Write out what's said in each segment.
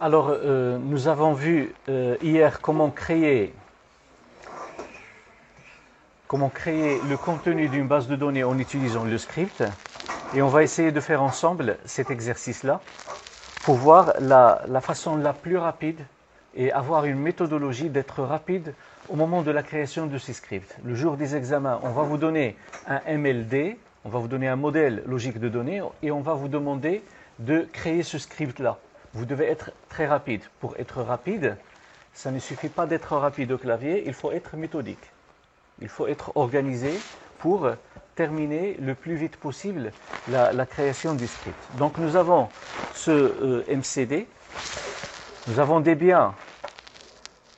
Alors, nous avons vu hier comment créer le contenu d'une base de données en utilisant le script. Et on va essayer de faire ensemble cet exercice-là pour voir la façon la plus rapide et avoir une méthodologie d'être rapide au moment de la création de ces scripts. Le jour des examens, on va vous donner un MLD, on va vous donner un modèle logique de données et on va vous demander de créer ce script-là. Vous devez être très rapide. Pour être rapide, ça ne suffit pas d'être rapide au clavier, il faut être méthodique. Il faut être organisé pour terminer le plus vite possible la création du script. Donc nous avons ce MCD, nous avons des biens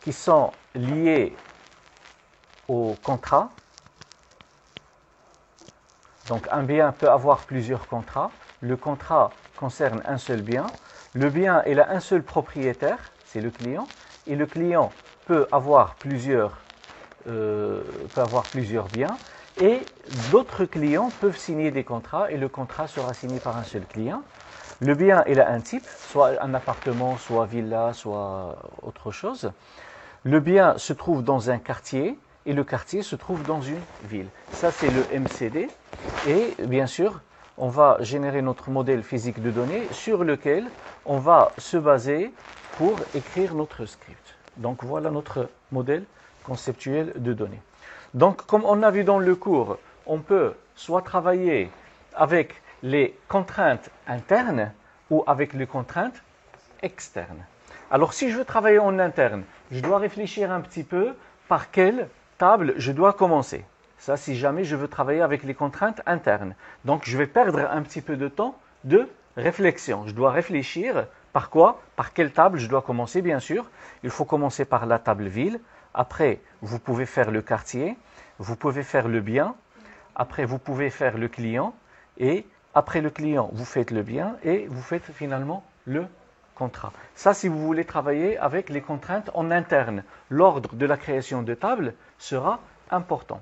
qui sont liés au contrat. Donc un bien peut avoir plusieurs contrats. Le contrat concerne un seul bien. Le bien, il a un seul propriétaire, c'est le client. Et le client peut avoir plusieurs biens. Et d'autres clients peuvent signer des contrats et le contrat sera signé par un seul client. Le bien, il a un type, soit un appartement, soit villa, soit autre chose. Le bien se trouve dans un quartier et le quartier se trouve dans une ville. Ça, c'est le MCD. Et bien sûr, on va générer notre modèle physique de données sur lequel on va se baser pour écrire notre script. Donc voilà notre modèle conceptuel de données. Donc comme on a vu dans le cours, on peut soit travailler avec les contraintes internes ou avec les contraintes externes. Alors si je veux travailler en interne, je dois réfléchir un petit peu par quelle table je dois commencer. Ça, si jamais je veux travailler avec les contraintes internes. Donc je vais perdre un petit peu de temps de réflexion. Je dois réfléchir par quoi, par quelle table je dois commencer, bien sûr. Il faut commencer par la table ville. Après, vous pouvez faire le quartier. Vous pouvez faire le bien. Après, vous pouvez faire le client. Et après le client, vous faites le bien. Et vous faites finalement le contrat. Ça, si vous voulez travailler avec les contraintes en interne, l'ordre de la création de table sera important.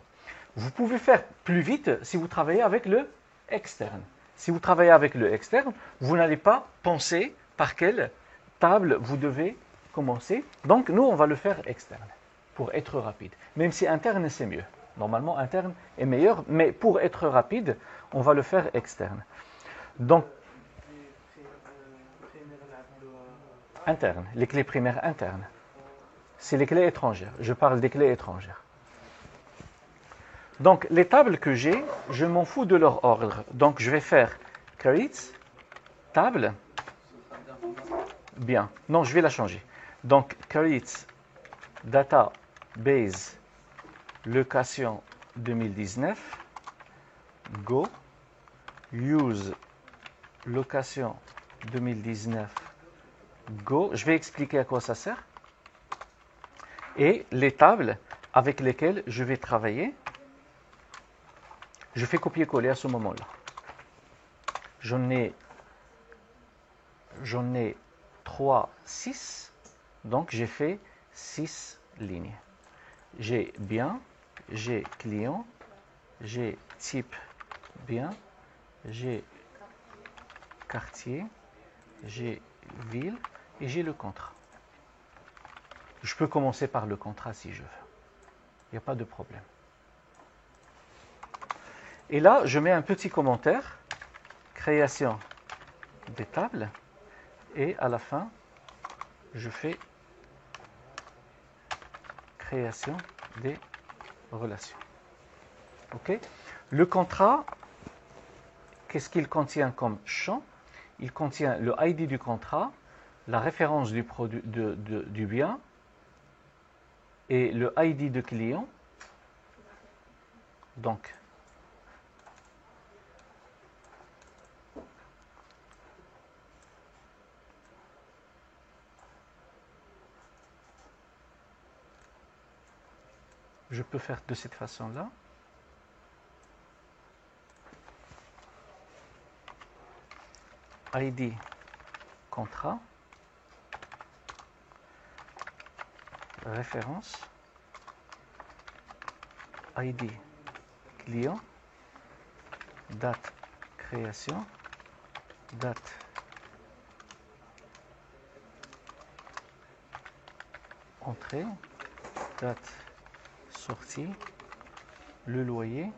Vous pouvez faire plus vite si vous travaillez avec le externe. Si vous travaillez avec le externe, vous n'allez pas penser par quelle table vous devez commencer. Donc, nous, on va le faire externe pour être rapide. Même si interne, c'est mieux. Normalement, interne est meilleur, mais pour être rapide, on va le faire externe. Donc, interne, les clés primaires internes. C'est les clés étrangères. Je parle des clés étrangères. Donc, les tables que j'ai, je m'en fous de leur ordre. Donc, je vais faire create, table, bien. Non, je vais la changer. Donc, create, database, location 2019, go, use, location 2019, go. Je vais expliquer à quoi ça sert. Et les tables avec lesquelles je vais travailler, je fais copier-coller à ce moment-là. J'en ai 3, 6. Donc, j'ai fait 6 lignes. J'ai bien, j'ai client, j'ai type bien, j'ai quartier, j'ai ville et j'ai le contrat. Je peux commencer par le contrat si je veux. Il n'y a pas de problème. Et là, je mets un petit commentaire, création des tables, et à la fin, je fais création des relations. Ok? Le contrat, qu'est-ce qu'il contient comme champ? Il contient le ID du contrat, la référence du bien et le ID de client. Donc, je peux faire de cette façon-là. ID contrat, référence, ID client, date création, date entrée, date sortie, le loyer,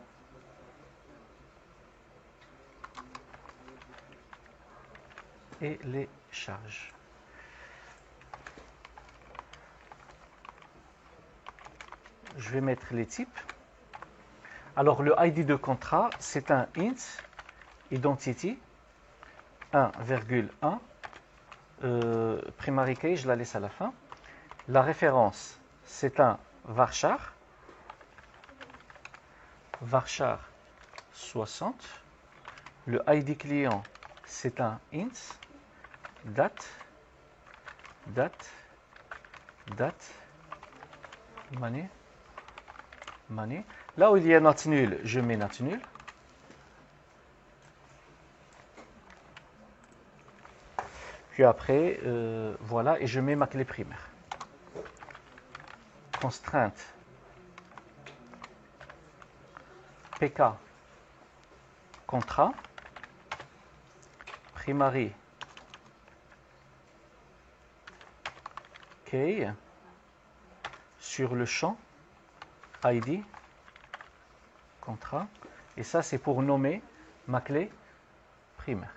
et les charges. Je vais mettre les types. Alors le ID de contrat, c'est un int identity 1,1. Primary key, je la laisse à la fin. La référence, c'est un varchar. Varchar 60. Le ID client, c'est un int date, money. Là où il y a not nul, je mets not nul. Puis après, voilà, et je mets ma clé primaire. Constrainte PK contrat primary key sur le champ ID contrat, et ça c'est pour nommer ma clé primaire.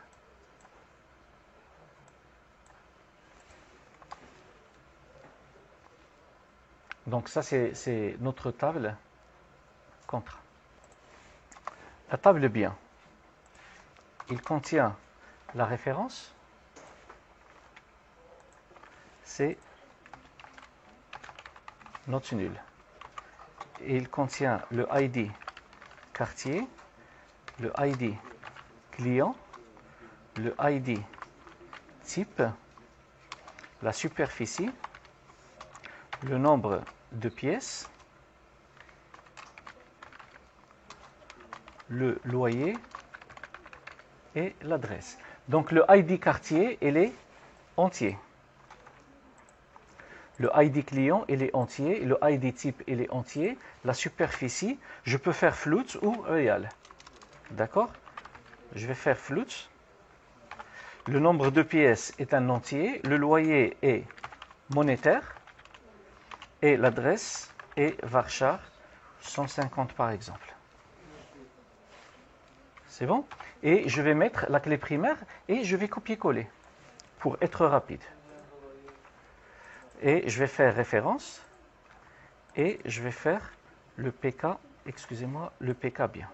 Donc ça c'est notre table contrat. La table bien, il contient la référence, c'est note nulle. Et il contient le ID quartier, le ID client, le ID type, la superficie, le nombre de pièces, le loyer et l'adresse. Donc le ID quartier, il est entier. Le ID client, il est entier. Le ID type, il est entier. La superficie, je peux faire float ou real. D'accord? Je vais faire float. Le nombre de pièces est un entier. Le loyer est monétaire. Et l'adresse est varchar 150 par exemple. C'est bon? Et je vais mettre la clé primaire et je vais copier-coller pour être rapide. Et je vais faire référence et je vais faire le PK, excusez-moi, le PK bien.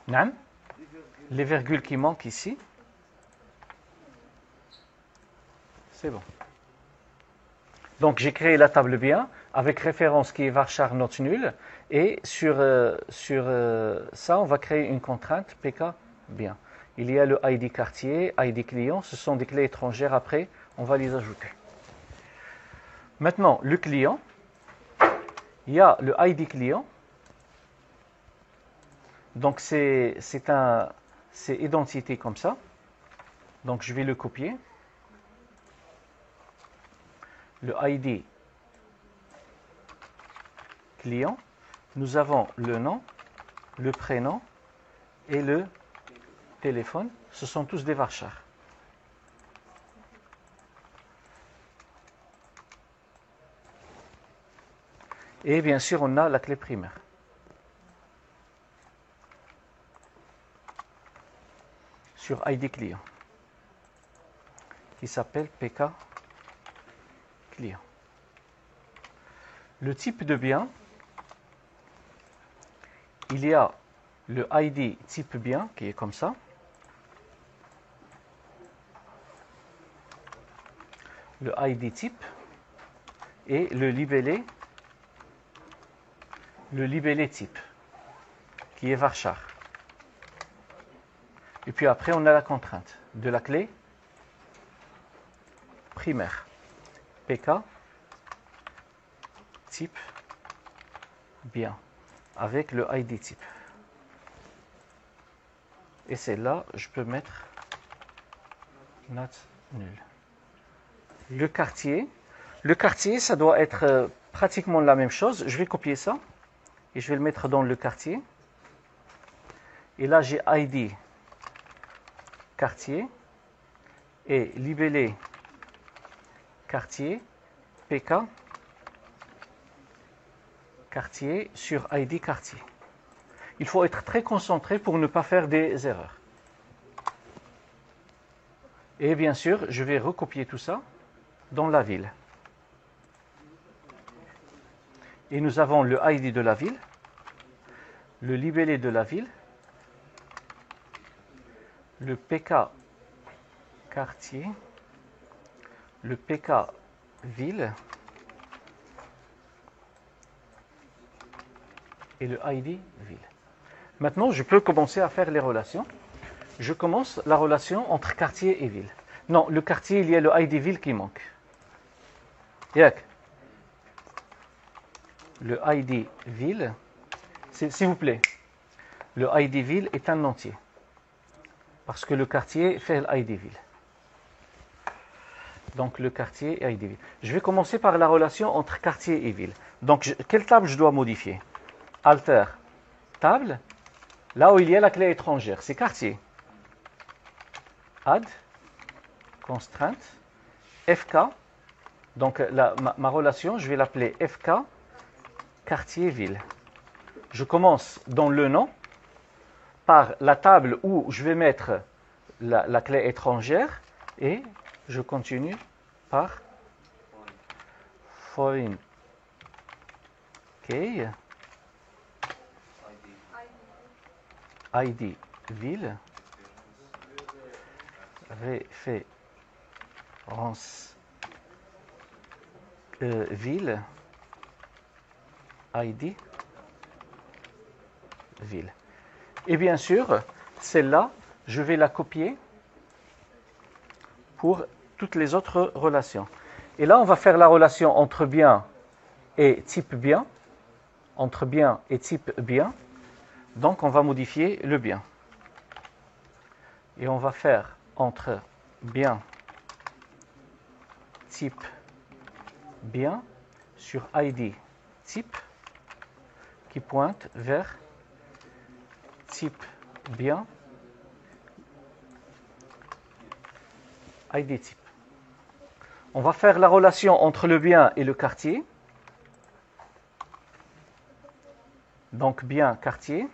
Nam, les virgules qui manquent ici, c'est bon. Donc j'ai créé la table bien avec référence qui est varchar note nulle, et sur ça on va créer une contrainte PK bien. Il y a le ID quartier, ID client, ce sont des clés étrangères, après on va les ajouter. Maintenant le client, il y a le ID client, donc c'est identité comme ça, donc je vais le copier. Le ID client, nous avons le nom, le prénom et le téléphone, ce sont tous des varchars. Et bien sûr, on a la clé primaire. Sur ID client, qui s'appelle PK client. Le type de bien, il y a le ID type bien qui est comme ça. Le ID type et le libellé type qui est varchar. Et puis après on a la contrainte de la clé primaire PK type bien avec le ID type. Et c'est là je peux mettre not nul. Le quartier, ça doit être pratiquement la même chose. Je vais copier ça et je vais le mettre dans le quartier. Et là j'ai ID quartier et libellé quartier PK quartier sur ID quartier. Il faut être très concentré pour ne pas faire des erreurs. Et bien sûr, je vais recopier tout ça dans la ville. Et nous avons le ID de la ville, le libellé de la ville, le PK quartier, le PK ville et le ID ville. Maintenant, je peux commencer à faire les relations. Je commence la relation entre quartier et ville. Non, le quartier, il y a le ID ville qui manque. Yak. Le ID ville, s'il vous plaît, le ID ville est un entier. Parce que le quartier fait l'ID ville. Donc le quartier et ID ville. Je vais commencer par la relation entre quartier et ville. Donc quelle table je dois modifier? Alter, table, là où il y a la clé étrangère, c'est quartier. Add, constrainte, FK. Donc ma relation, je vais l'appeler FK, quartier ville. Je commence dans le nom par la table où je vais mettre la clé étrangère et je continue par foreign key ID ville référence ville ID ville. Et bien sûr, celle-là, je vais la copier pour toutes les autres relations. Et là, on va faire la relation entre bien et type bien, entre bien et type bien. Donc, on va modifier le bien. Et on va faire entre bien, type bien, sur ID type, qui pointe vers type bien, ID type. On va faire la relation entre le bien et le quartier. Donc bien quartier.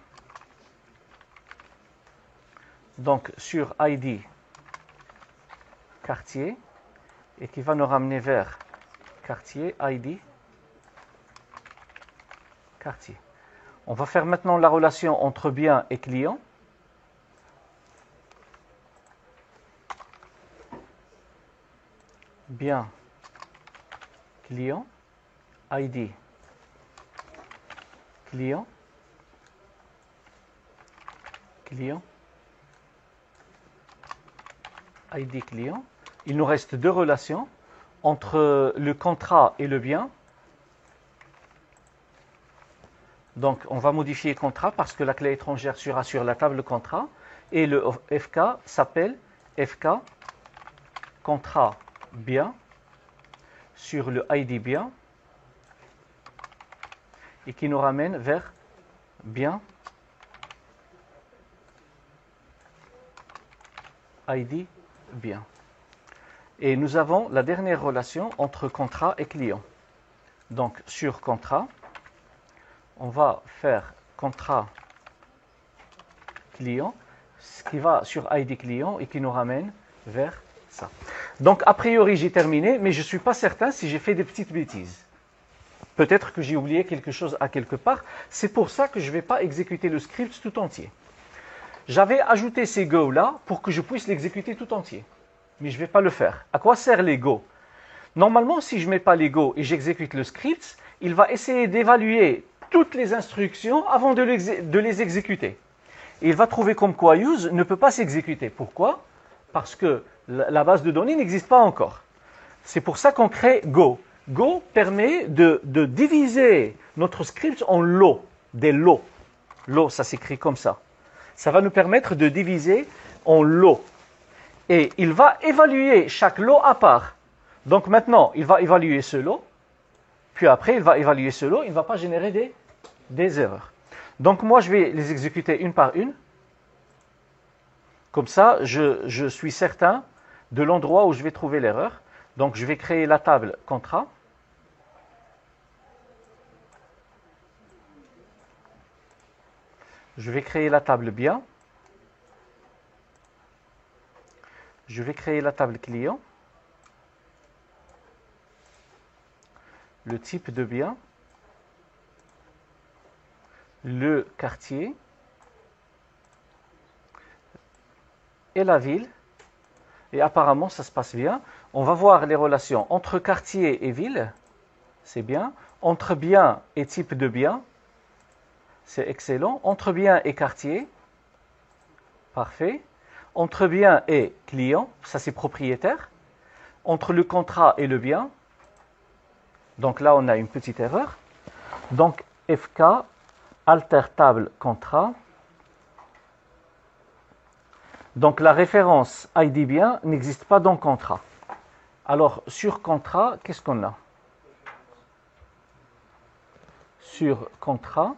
Donc sur ID quartier et qui va nous ramener vers quartier ID quartier. On va faire maintenant la relation entre bien et client. Bien client ID client client ID client. Il nous reste deux relations entre le contrat et le bien. Donc, on va modifier contrat parce que la clé étrangère sera sur la table contrat. Et le FK s'appelle FK contrat bien sur le ID bien et qui nous ramène vers bien ID bien. Et nous avons la dernière relation entre contrat et client. Donc, sur contrat, on va faire contrat client, ce qui va sur ID client et qui nous ramène vers ça. Donc, a priori, j'ai terminé, mais je ne suis pas certain si j'ai fait des petites bêtises. Peut-être que j'ai oublié quelque chose à quelque part. C'est pour ça que je ne vais pas exécuter le script tout entier. J'avais ajouté ces go-là pour que je puisse l'exécuter tout entier. Mais je ne vais pas le faire. À quoi sert les go? Normalement, si je ne mets pas les go et j'exécute le script, il va essayer d'évaluer toutes les instructions avant de les exécuter. Et il va trouver comme quoi use ne peut pas s'exécuter. Pourquoi? Parce que la base de données n'existe pas encore. C'est pour ça qu'on crée Go. Go permet de diviser notre script en lots, des lots. Lot, ça s'écrit comme ça. Ça va nous permettre de diviser en lots. Et il va évaluer chaque lot à part. Donc maintenant, il va évaluer ce lot. Puis après, il va évaluer ce lot. Il ne va pas générer des erreurs. Donc moi, je vais les exécuter une par une. Comme ça, je suis certain de l'endroit où je vais trouver l'erreur. Donc je vais créer la table contrat. Je vais créer la table bien. Je vais créer la table client. Le type de bien. Le quartier. Et la ville. Et apparemment, ça se passe bien. On va voir les relations entre quartier et ville. C'est bien. Entre bien et type de bien. C'est excellent. Entre bien et quartier. Parfait. Entre bien et client. Ça, c'est propriétaire. Entre le contrat et le bien. Donc là, on a une petite erreur. Donc, FK, alter table contrat. Donc la référence ID bien n'existe pas dans contrat. Alors sur contrat, qu'est-ce qu'on a? Sur contrat,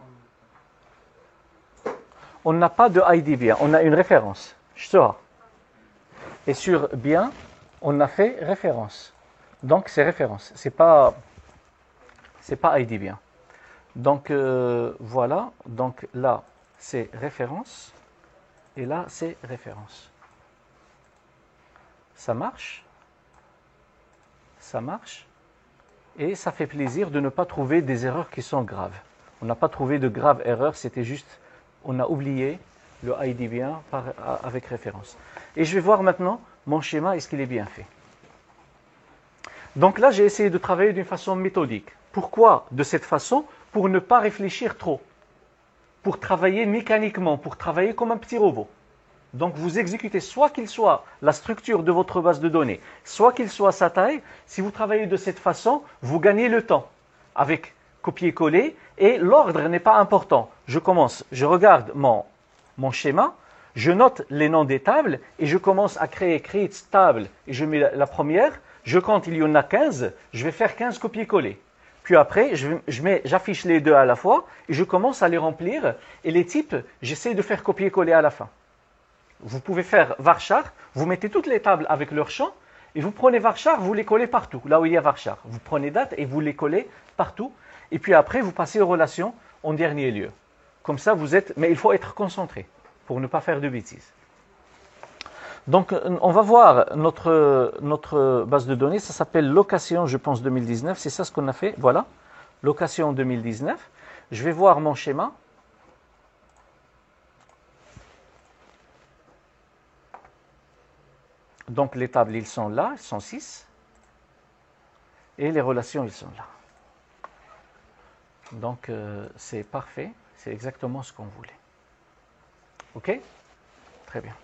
on n'a pas de ID bien, on a une référence. Et sur bien, on a fait référence. Donc c'est référence, c'est pas ID bien. Donc voilà, donc là c'est référence. Et là, c'est référence. Ça marche. Ça marche. Et ça fait plaisir de ne pas trouver des erreurs qui sont graves. On n'a pas trouvé de graves erreurs, c'était juste, on a oublié le ID bien avec référence. Et je vais voir maintenant mon schéma, est-ce qu'il est bien fait. Donc là, j'ai essayé de travailler d'une façon méthodique. Pourquoi de cette façon? Pour ne pas réfléchir trop. Pour travailler mécaniquement, pour travailler comme un petit robot. Donc vous exécutez soit qu'il soit la structure de votre base de données, soit qu'il soit sa taille. Si vous travaillez de cette façon, vous gagnez le temps avec copier-coller et l'ordre n'est pas important. Je commence, je regarde mon schéma, je note les noms des tables et je commence à créer create table et je mets la première, je compte, il y en a 15, je vais faire 15 copier-coller. Puis après, j'affiche les deux à la fois et je commence à les remplir. Et les types, j'essaie de faire copier-coller à la fin. Vous pouvez faire varchar, vous mettez toutes les tables avec leur champ et vous prenez varchar, vous les collez partout, là où il y a varchar. Vous prenez date et vous les collez partout. Et puis après, vous passez aux relations en dernier lieu. Comme ça, vous êtes... Mais il faut être concentré pour ne pas faire de bêtises. Donc, on va voir notre base de données. Ça s'appelle location, je pense, 2019. C'est ça ce qu'on a fait. Voilà, location 2019. Je vais voir mon schéma. Donc, les tables, ils sont là, ils sont 6. Et les relations, ils sont là. Donc, c'est parfait. C'est exactement ce qu'on voulait. OK? Très bien.